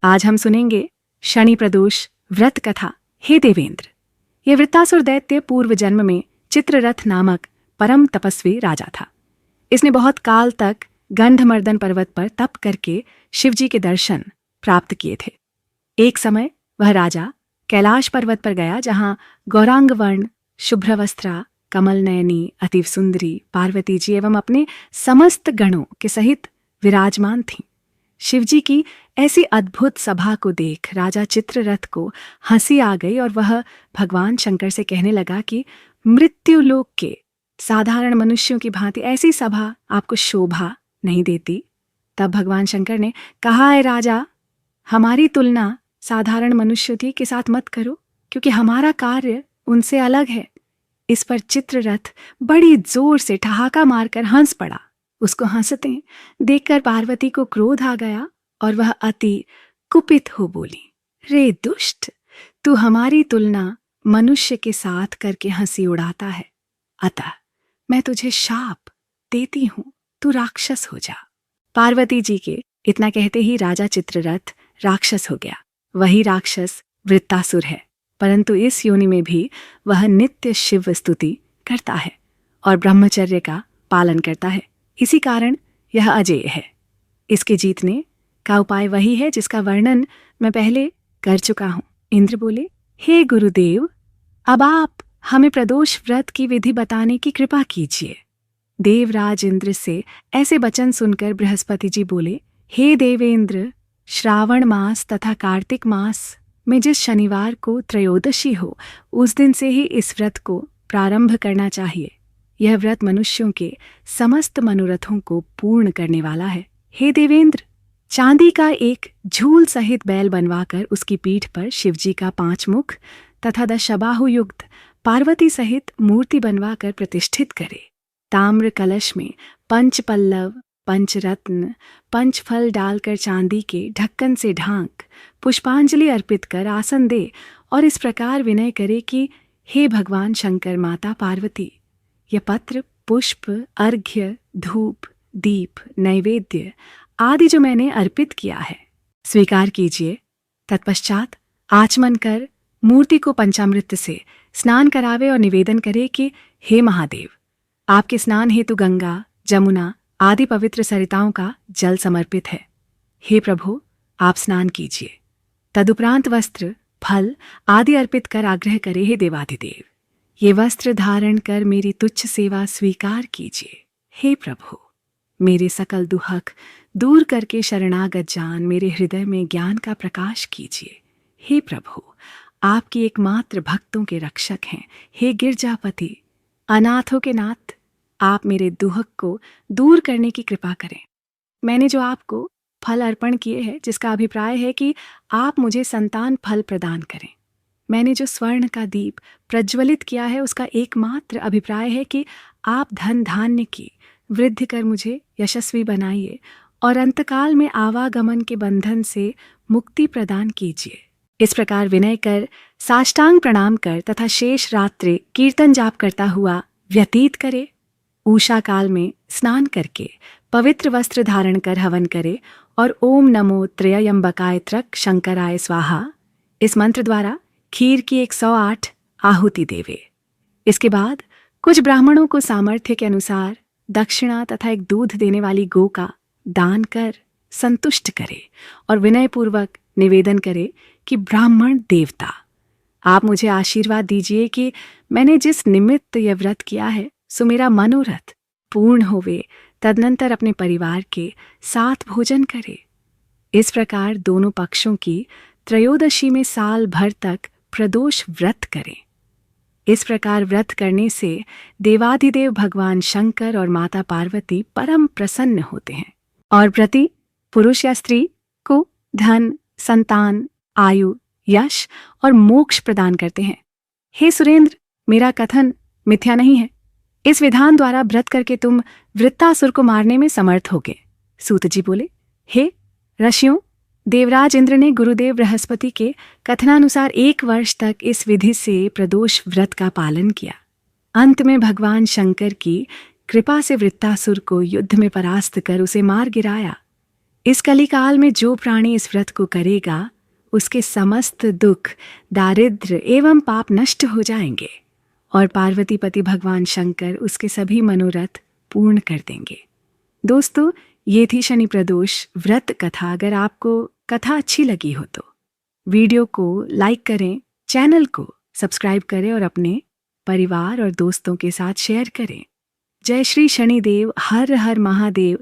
आज हम सुनेंगे शनि प्रदोष व्रत कथा। हे देवेंद्र, ये वृत्तासुर दैत्य पूर्व जन्म में चित्ररथ नामक परम तपस्वी राजा था। इसने बहुत काल तक गंधमर्दन पर्वत पर तप करके शिवजी के दर्शन प्राप्त किए थे। एक समय वह राजा कैलाश पर्वत पर गया, जहां गौरांग वर्ण, शुभ्रवस्त्रा, कमल नयनी, अतीव सुंदरी पार्वती जी एवं अपने समस्त गणों के सहित विराजमान थीं। शिवजी की ऐसी अद्भुत सभा को देख राजा चित्ररथ को हंसी आ गई और वह भगवान शंकर से कहने लगा कि मृत्युलोक के साधारण मनुष्यों की भांति ऐसी सभा आपको शोभा नहीं देती। तब भगवान शंकर ने कहा, है राजा, हमारी तुलना साधारण मनुष्यों के साथ मत करो, क्योंकि हमारा कार्य उनसे अलग है। इस पर चित्ररथ बड़ी जोर से ठहाका मारकर हंस पड़ा। उसको हंसते देखकर पार्वती को क्रोध आ गया और वह अति कुपित हो बोली, रे दुष्ट, तू हमारी तुलना मनुष्य के साथ करके हंसी उड़ाता है, अतः मैं तुझे शाप देती हूं, तू राक्षस हो जा। पार्वती जी के इतना कहते ही राजा चित्ररथ राक्षस हो गया। वही राक्षस वृत्तासुर है, परंतु इस योनि में भी वह नित्य शिव स्तुति करता है और ब्रह्मचर्य का पालन करता है। इसी कारण यह अजेय है। इसके जीतने का उपाय वही है जिसका वर्णन मैं पहले कर चुका हूं। इंद्र बोले, हे गुरुदेव, अब आप हमें प्रदोष व्रत की विधि बताने की कृपा कीजिए। देवराज इंद्र से ऐसे वचन सुनकर बृहस्पति जी बोले, हे देवेंद्र, श्रावण मास तथा कार्तिक मास में जिस शनिवार को त्रयोदशी हो, उस दिन से ही इस व्रत को प्रारंभ करना चाहिए। यह व्रत मनुष्यों के समस्त मनोरथों को पूर्ण करने वाला है। हे देवेंद्र, चांदी का एक झूल सहित बैल बनवाकर उसकी पीठ पर शिवजी का 5 मुख तथा 10 शबाहु युक्त पार्वती सहित मूर्ति बनवाकर प्रतिष्ठित करे। ताम्र कलश में 5 पल्लव, 5 रत्न, 5 फल डालकर चांदी के ढक्कन से ढांक पुष्पांजलि अर्पित कर आसन दे और इस प्रकार विनय करे कि हे भगवान शंकर, माता पार्वती, यह पत्र, पुष्प, अर्घ्य, धूप, दीप, नैवेद्य आदि जो मैंने अर्पित किया है, स्वीकार कीजिए। तत्पश्चात आचमन कर मूर्ति को पंचामृत से स्नान करावे और निवेदन करे कि हे महादेव, आपके स्नान हेतु गंगा, जमुना आदि पवित्र सरिताओं का जल समर्पित है। हे प्रभु, आप स्नान कीजिए। तदुपरांत वस्त्र, फल आदि अर्पित कर आग्रह करे, हे देवाधिदेव, ये वस्त्र धारण कर मेरी तुच्छ सेवा स्वीकार कीजिए। हे प्रभु, मेरे सकल दुहक दूर करके शरणागत जान मेरे हृदय में ज्ञान का प्रकाश कीजिए। हे प्रभु, आपकी एकमात्र भक्तों के रक्षक हैं। हे गिरजापति, अनाथों के नाथ, आप मेरे दुहक को दूर करने की कृपा करें। मैंने जो आपको फल अर्पण किए हैं, जिसका अभिप्राय है कि आप मुझे संतान फल प्रदान करें। मैंने जो स्वर्ण का दीप प्रज्वलित किया है, उसका एकमात्र अभिप्राय है कि आप धन धान्य की वृद्धि कर मुझे यशस्वी बनाइए और अंतकाल में आवागमन के बंधन से मुक्ति प्रदान कीजिए। इस प्रकार विनय कर साष्टांग प्रणाम कर तथा शेष रात्रि कीर्तन जाप करता हुआ व्यतीत करे। उषा काल में स्नान करके पवित्र वस्त्र धारण कर हवन करे और ओम नमो त्रयंबकाय त्रक शंकराय स्वाहा इस मंत्र द्वारा खीर की 108 आहुति देवे। इसके बाद कुछ ब्राह्मणों को सामर्थ्य के अनुसार दक्षिणा तथा एक दूध देने वाली गौ का दान कर संतुष्ट करे और विनयपूर्वक निवेदन करे कि ब्राह्मण देवता, आप मुझे आशीर्वाद दीजिए कि मैंने जिस निमित्त यह व्रत किया है, सो मेरा मनोरथ पूर्ण होवे। तदनंतर अपने परिवार के साथ भोजन करे। इस प्रकार दोनों पक्षों की त्रयोदशी में साल भर तक प्रदोष व्रत करें। इस प्रकार व्रत करने से देवाधिदेव भगवान शंकर और माता पार्वती परम प्रसन्न होते हैं और व्रती पुरुष या स्त्री को धन, संतान, आयु, यश और मोक्ष प्रदान करते हैं। हे सुरेंद्र, मेरा कथन मिथ्या नहीं है। इस विधान द्वारा व्रत करके तुम वृत्तासुर को मारने में समर्थ होगे। सूत जी बोले, हे ऋषियों, देवराज इंद्र ने गुरुदेव बृहस्पति के कथनानुसार 1 वर्ष तक इस विधि से प्रदोष व्रत का पालन किया। अंत में भगवान शंकर की कृपा से वृत्तासुर को युद्ध में परास्त कर उसे मार गिराया। इस कलिकाल में जो प्राणी इस व्रत को करेगा उसके समस्त दुख, दारिद्र्य एवं पाप नष्ट हो जाएंगे और पार्वती पति भगवान शंकर उसके सभी मनोरथ पूर्ण कर देंगे। दोस्तों, ये थी शनि प्रदोष व्रत कथा। अगर आपको कथा अच्छी लगी हो तो वीडियो को लाइक करें, चैनल को सब्सक्राइब करें और अपने परिवार और दोस्तों के साथ शेयर करें। जय श्री शनिदेव, हर हर महादेव।